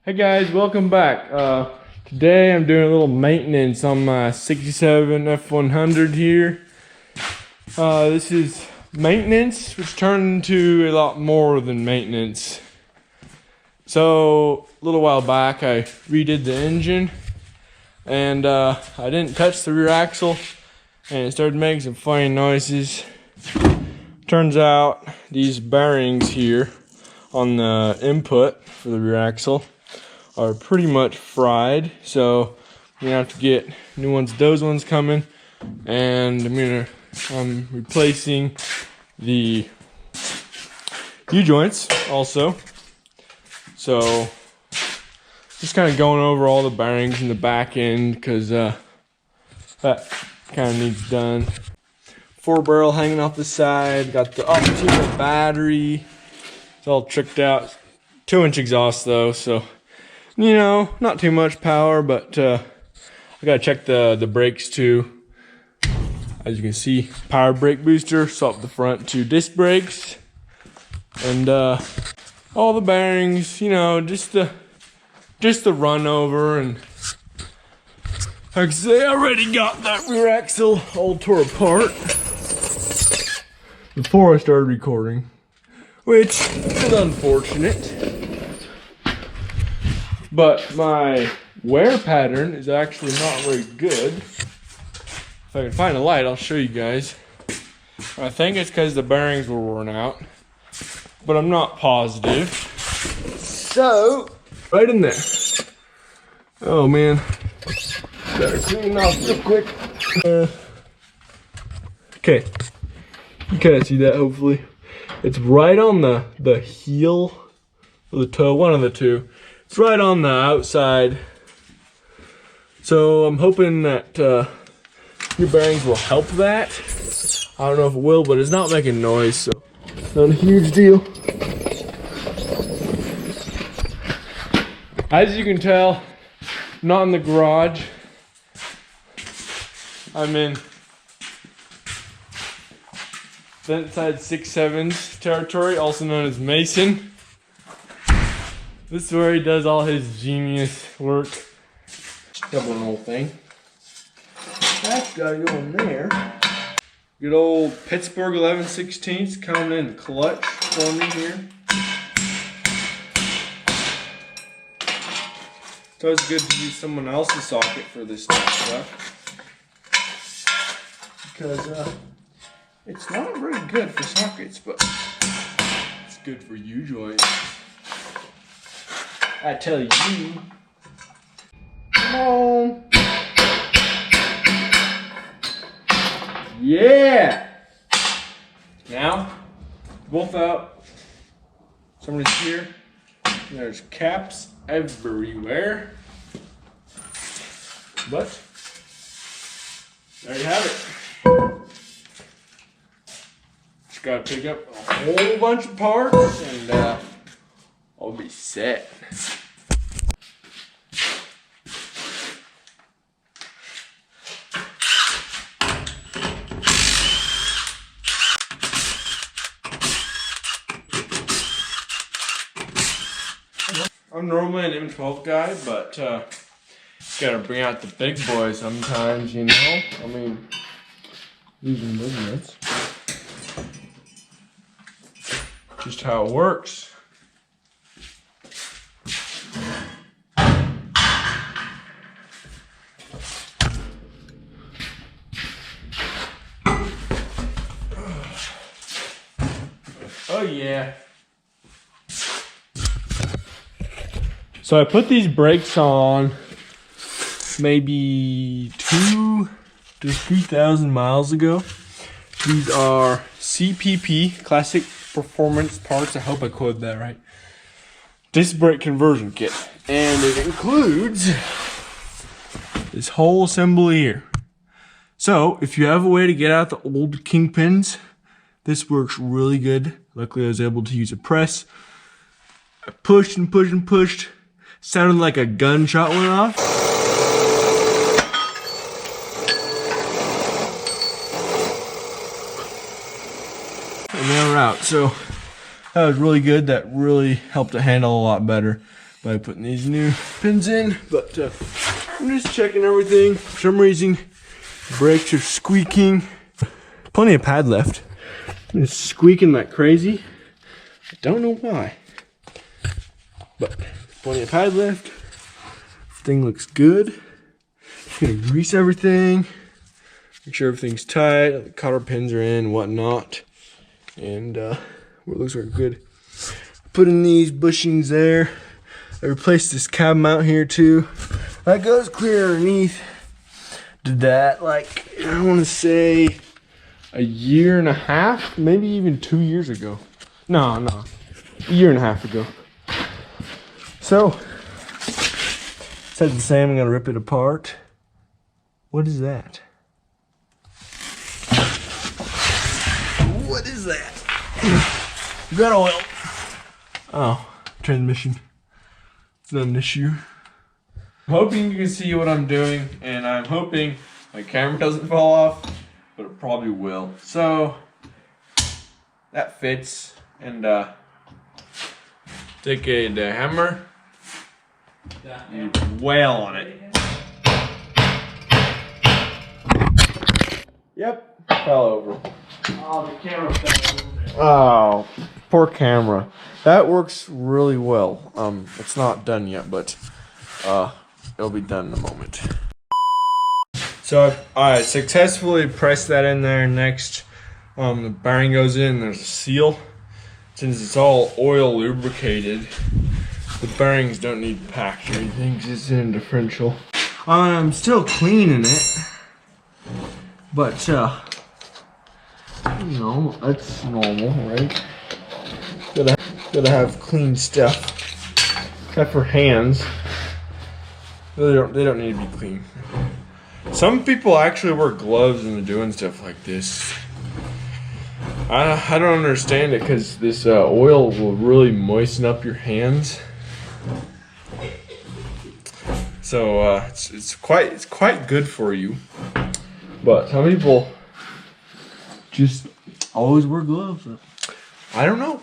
Hey guys, welcome back. Today I'm doing a little maintenance on my 67 f100 here. This is maintenance, which turned into a lot more than maintenance. So, a little while back I redid the engine and I didn't touch the rear axle and it started making some funny noises. Turns out these bearings here on the input for the rear axle are pretty much fried, so I'm gonna have to get new ones. Those ones coming, and I'm replacing the U-joints also. So just kind of going over all the bearings in the back end because that kind of needs done. 4-barrel hanging off the side. Got the Optima battery. It's all tricked out. 2-inch exhaust though, so you know, not too much power, but I gotta check the brakes too. As you can see, power brake booster, swap the front to disc brakes, and all the bearings, you know, just the run over. And like I say, I already got that rear axle all tore apart before I started recording, which is unfortunate. But my wear pattern is actually not very good. If I can find a light, I'll show you guys. I think it's because the bearings were worn out, but I'm not positive. So, right in there. Oh man, better clean it off real quick. Okay, you can't see that hopefully. It's right on the heel or the toe, one of the two. It's right on the outside, so I'm hoping that your bearings will help that. I don't know if it will, but it's not making noise, so not a huge deal. As you can tell, I'm not in the garage. I'm in Ventside 6.7's territory, also known as Mason. This is where he does all his genius work. Double the whole thing. That's gotta go in there. Good old Pittsburgh 11/16 coming in clutch for me here. It's always good to use someone else's socket for this stuff. Because it's not very good for sockets, but it's good for U-joints. I tell you. Come on. Yeah. Now, both out. Somebody's here. There's caps everywhere. But there you have it. Just gotta pick up a whole bunch of parts and I'll be set. I'm normally an M12 guy, but gotta bring out the big boys sometimes, you know? I mean, using movements. Just how it works. Oh yeah. So I put these brakes on maybe 2,000 to 3,000 miles ago. These are CPP, Classic Performance Parts. I hope I quoted that right. Disc brake conversion kit. And it includes this whole assembly here. So if you have a way to get out the old kingpins, this works really good. Luckily I was able to use a press. I pushed and pushed and pushed. Sounded like a gunshot went off. And they were out. So that was really good. That really helped it handle a lot better. by putting these new pins in, but I'm just checking everything. For some reason, brakes are squeaking. Plenty of pad left. It's squeaking like crazy. I don't know why, but plenty of pad left. Thing looks good. Just gonna grease everything, make sure everything's tight, the cotter pins are in, whatnot, and it looks like good. Put in these bushings there. I replaced this cab mount here too. That goes clear underneath. Did that like, I want to say a year and a half, maybe even 2 years ago. No, a year and a half ago. So, said the same, I'm gonna rip it apart. What is that? What is that? Got oil. Oh, transmission. It's not an issue. I'm hoping you can see what I'm doing, and I'm hoping my camera doesn't fall off, but it probably will. So, that fits, and take the hammer, and wail on it. Yep, fell over. Oh, the camera fell over. Oh, poor camera. That works really well. It's not done yet, but it'll be done in a moment. So I successfully pressed that in there. Next, the bearing goes in. There's a seal. Since it's all oil lubricated, the bearings don't need packed or anything. It's in a differential. I'm still cleaning it, but you know, that's normal, right? Gotta have clean stuff, except for hands. They don't need to be clean. Some people actually wear gloves when they're doing stuff like this. I don't understand it, because this oil will really moisten up your hands. So it's quite good for you. But some people just always wear gloves. I don't know.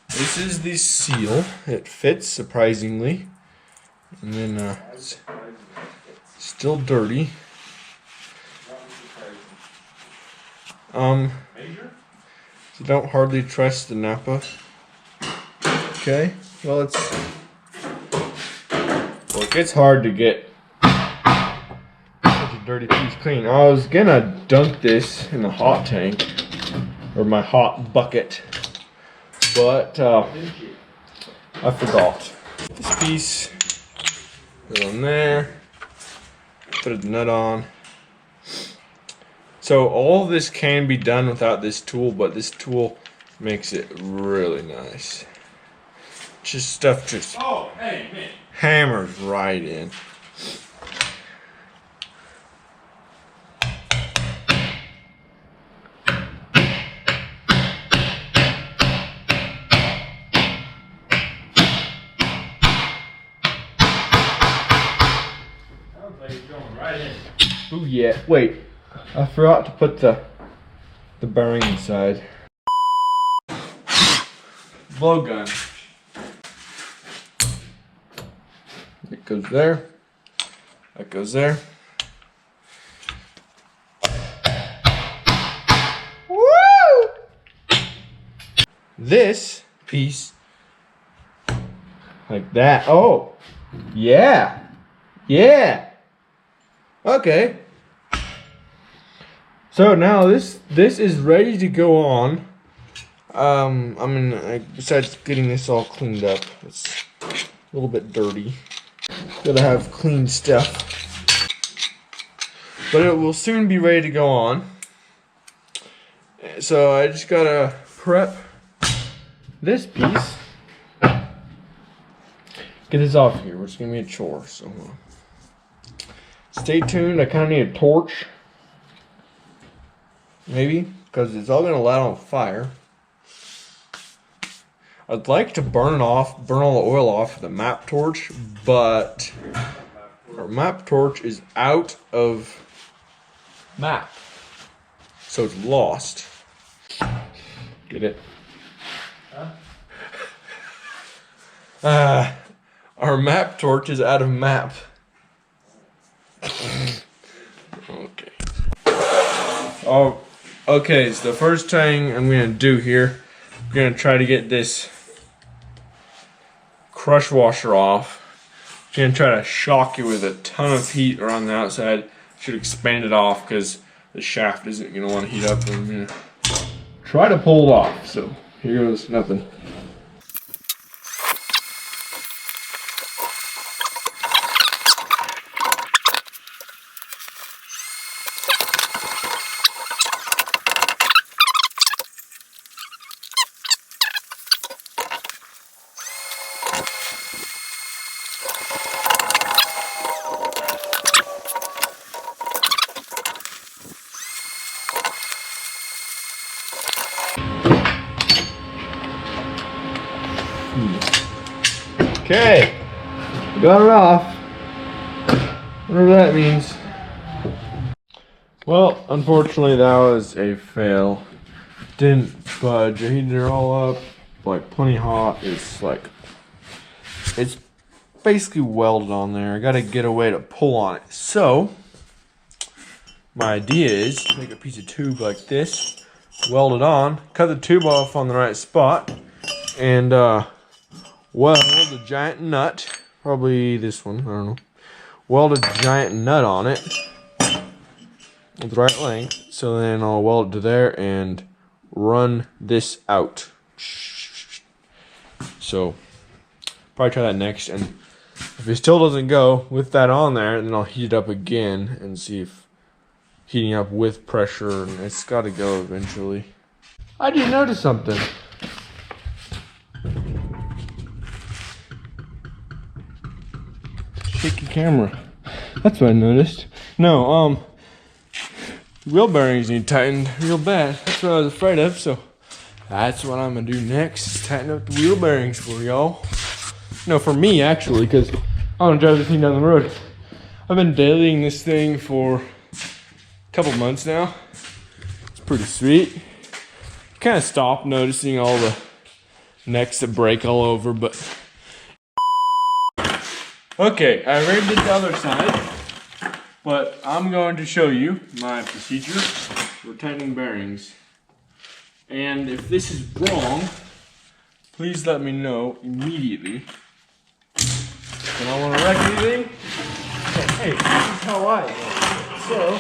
This is the seal. It fits surprisingly, and then it's still dirty. So don't hardly trust the Napa. Okay, well it gets hard to get such a dirty piece clean. I was gonna dunk this in the hot tank, or my hot bucket, but I forgot. This piece goes on there. Put a nut on. So all of this can be done without this tool, but this tool makes it really nice. Just stuff just hammers right in. Oh yeah, wait, I forgot to put the bearing inside. Blowgun. It goes there. That goes there. Woo! This piece, like that. Oh, yeah, yeah. Okay. So now this is ready to go on. Besides getting this all cleaned up, it's a little bit dirty. Gotta have clean stuff. But it will soon be ready to go on. So I just gotta prep this piece. Get this off here, which is gonna be a chore. So stay tuned. I kind of need a torch. Maybe, because it's all going to light on fire. I'd like to burn all the oil off with a map torch, but our map torch is out of map, so it's lost. Get it? Huh? Our map torch is out of map. Okay. Oh, okay, so the first thing I'm gonna do here, I'm gonna try to get this crush washer off. I'm gonna try to shock it with a ton of heat around the outside. Should expand it off because the shaft isn't gonna want to heat up. And I'm gonna try to pull it off. So here goes nothing. Okay, got it off. Whatever that means. Well, unfortunately, that was a fail. Didn't budge. I heated it all up, like plenty hot. It's basically welded on there. I gotta get a way to pull on it. So, my idea is to make a piece of tube like this, weld it on, cut the tube off on the right spot, and weld a giant nut, probably this one, I don't know. Weld a giant nut on it with the right length, so then I'll weld it to there and run this out. So, probably try that next, and if it still doesn't go with that on there, then I'll heat it up again and see if heating up with pressure, and it's got to go eventually. I did notice something. Shaky camera. That's what I noticed. No, wheel bearings need tightened real bad. That's what I was afraid of, so that's what I'm gonna do next, is tighten up the wheel bearings for y'all. No, for me actually, because I want to drive this thing down the road. I've been dailying this thing for a couple months now. It's pretty sweet. Kind of stopped noticing all the necks that break all over, but okay, I already did the other side, but I'm going to show you my procedure for tightening bearings. And if this is wrong, please let me know immediately. I don't want to wreck anything. Hey, this is how I am. So,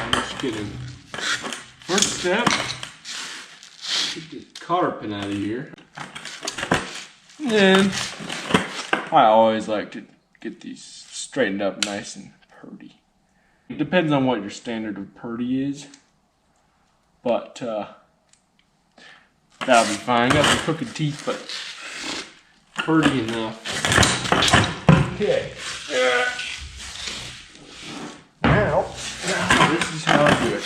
I'm just kidding. First step, get this cotter pin out of here. And then, I always like to get these straightened up nice and purty. It depends on what your standard of purty is. But, that'll be fine. Got some crooked teeth, but purty enough. Okay. Now, this is how I do it.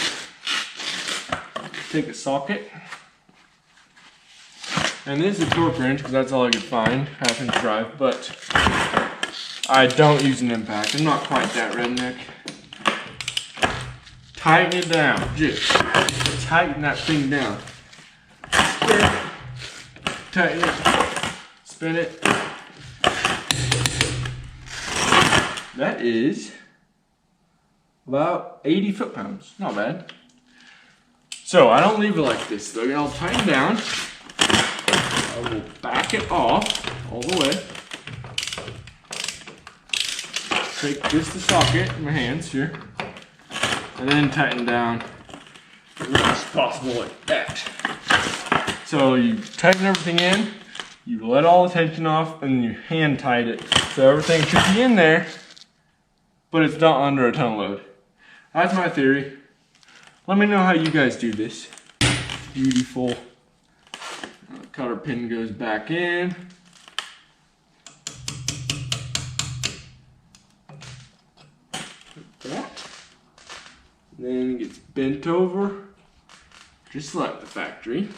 Take a socket. And this is a torque wrench because that's all I could find, 1/2 inch drive, but I don't use an impact. I'm not quite that redneck. Tighten it down. Just tighten that thing down. Tighten it. Spin it. That is about 80 foot-pounds. Not bad. So I don't leave it like this though. I'll tighten down. I will back it off all the way. Take just the socket in my hands here. And then tighten down as much as possible like that. So you tighten everything in, you let all the tension off, and you hand tight it. So everything should be in there, but it's not under a ton of load. That's my theory. Let me know how you guys do this. Beautiful. Cotter pin goes back in. Like that. Then it gets bent over, just like the factory.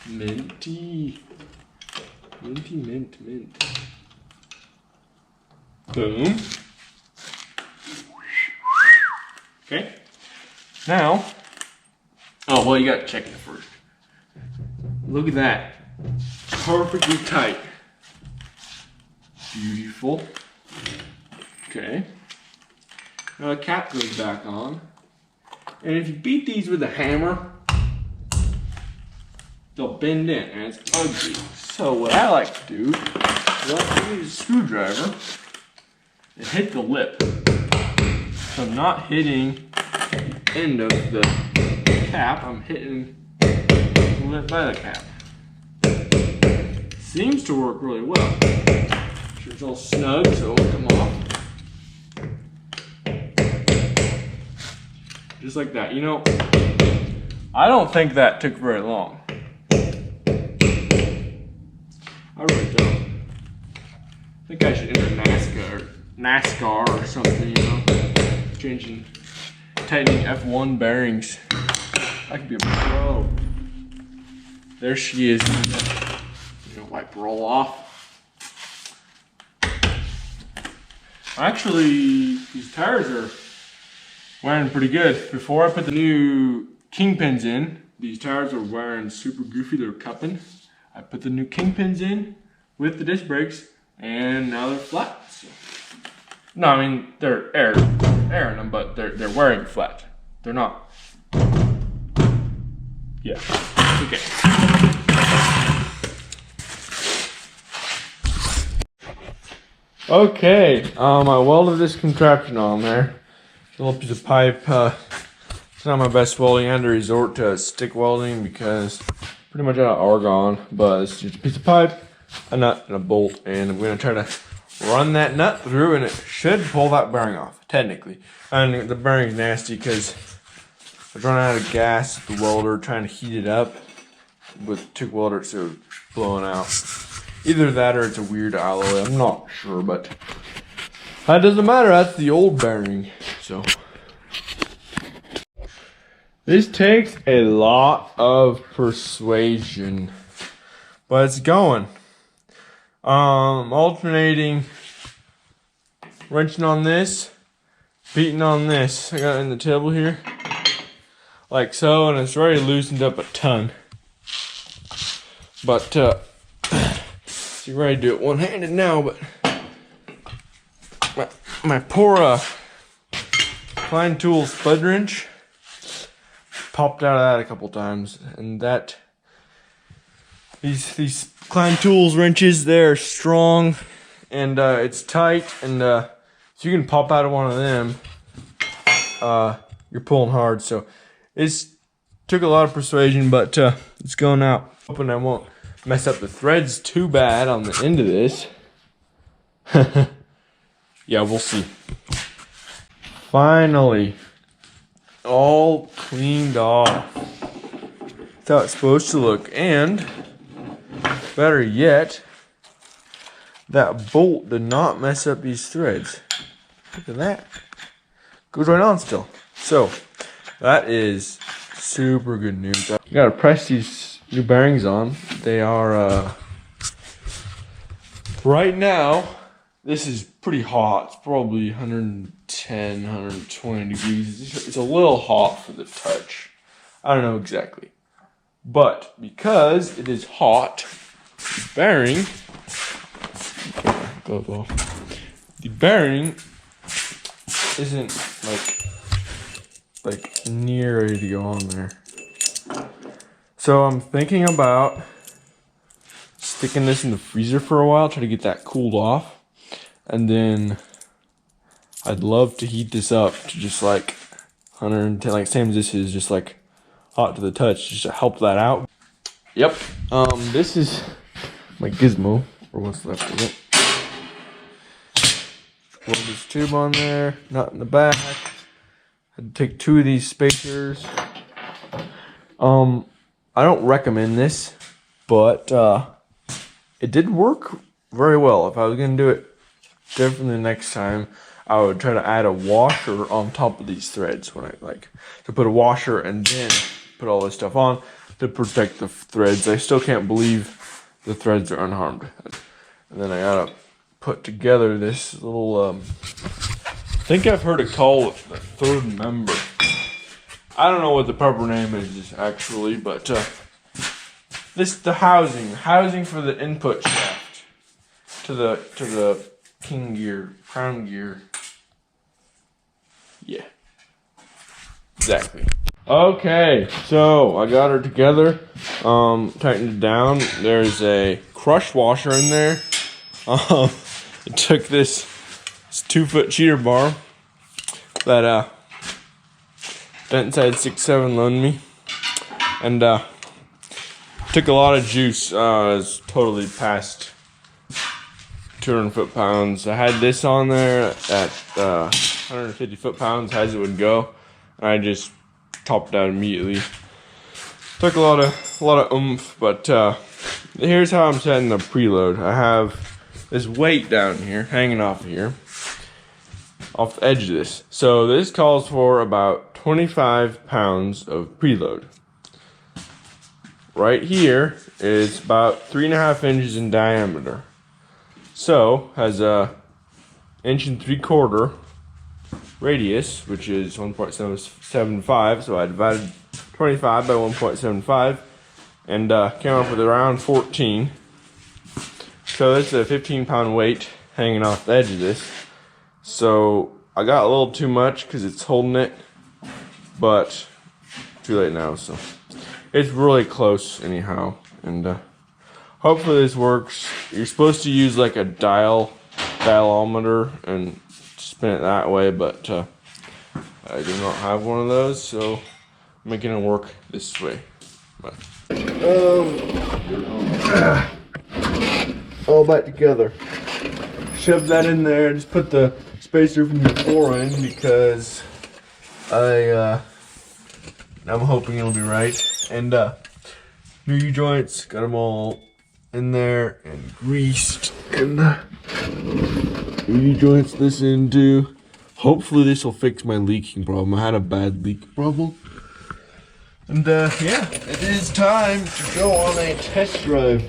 Minty. Minty, mint, mint. Boom. Okay. Now, oh, well, you gotta check it first. Look at that. perfectly tight. Beautiful. Okay. Now the cap goes back on. And if you beat these with a hammer, they'll bend in and it's ugly. So what I like to do is I like to use a screwdriver and hit the lip. So I'm not hitting the end of the cap, I'm hitting the lip by the cap. Seems to work really well. Sure it's all snug so it won't come off. Just like that. You know, I don't think that took very long. I really don't. I think I should enter NASCAR or something, you know. Tightening F1 bearings. I could be a pro. There she is. You know, wipe roll off. Actually, these tires are wearing pretty good. Before I put the new kingpins in, these tires were wearing super goofy. They were cupping. I put the new kingpins in with the disc brakes, and now they're flat. So. No, I mean they're airing them, but they're wearing flat. They're not. Yeah. Okay. Okay. I welded this contraption on there. A little piece of pipe. It's not my best welding. I had to resort to stick welding because pretty much out of argon, but it's just a piece of pipe, a nut, and a bolt, and I'm going to try to run that nut through, and it should pull that bearing off, technically. And the bearing's nasty because I was running out of gas at the welder, trying to heat it up with TIG welder, so it was blowing out. Either that or it's a weird alloy, I'm not sure, but that doesn't matter, that's the old bearing, so. This takes a lot of persuasion, but it's going. Alternating, wrenching on this, beating on this. I got it in the table here, like so, and it's already loosened up a ton. But so you're ready to do it one-handed now, but my poor Klein Tool spud wrench popped out of that a couple times, and that these Klein Tools wrenches, they're strong and it's tight, and so you can pop out of one of them. You're pulling hard, so it's took a lot of persuasion, but it's going out. Hoping I won't mess up the threads too bad on the end of this. Yeah, we'll see. Finally, all cleaned off. That's how it's supposed to look, and better yet, that bolt did not mess up these threads. Look at that. Goes right on still. So, that is super good news. You gotta press these new bearings on. They are, right now, this is pretty hot. It's probably 110, 120 degrees. It's a little hot for the touch. I don't know exactly. But because it is hot, the bearing, the bearing isn't like near ready to go on there. So I'm thinking about sticking this in the freezer for a while, try to get that cooled off. And then I'd love to heat this up to just like 110, like same as this is, just like hot to the touch, just to help that out. Yep. This is my gizmo, or what's left of it. Weld this tube on there, nut in the back. I'd take 2 of these spacers. I don't recommend this, but it did work very well. If I was gonna do it differently next time, I would try to add a washer on top of these threads when I like to put a washer and then put all this stuff on to protect the threads. I still can't believe the threads are unharmed. And then I gotta put together this little, I think I've heard it called the third member. I don't know what the proper name is actually, but the housing for the input shaft to the king gear, crown gear. Yeah, exactly. Okay, so I got her together, tightened it down. There's a crush washer in there. It took this 2-foot cheater bar that Dent Side 6-7 loaned me, and took a lot of juice. It's totally past 200 foot-pounds. I had this on there at 150 foot-pounds as it would go, and I just topped it out immediately. Took a lot of oomph, but here's how I'm setting the preload. I have this weight down here, hanging off here, off the edge of this. So this calls for about 25 pounds of preload. Right here is about 3.5 inches in diameter. So has a 1.75 inch radius, which is 1.75. So I divided 25 by 1.75 and came up with around 14. So this is a 15-pound weight hanging off the edge of this. So I got a little too much because it's holding it, but too late now. So it's really close anyhow, and hopefully this works. You're supposed to use like a dialometer and spin it that way, but I do not have one of those, so I'm making it work this way. But all back together. Shove that in there. Just put the spacer from before in because I'm hoping it'll be right. And new U-joints, got them all in there and greased, and new U-joints this into. Hopefully this will fix my leaking problem. I had a bad leak problem. And yeah, it is time to go on a test drive.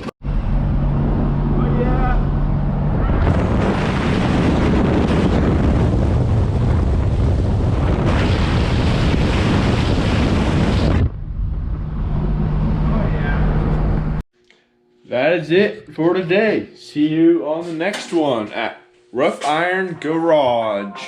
That is it for today. See you on the next one at Rough Iron Garage.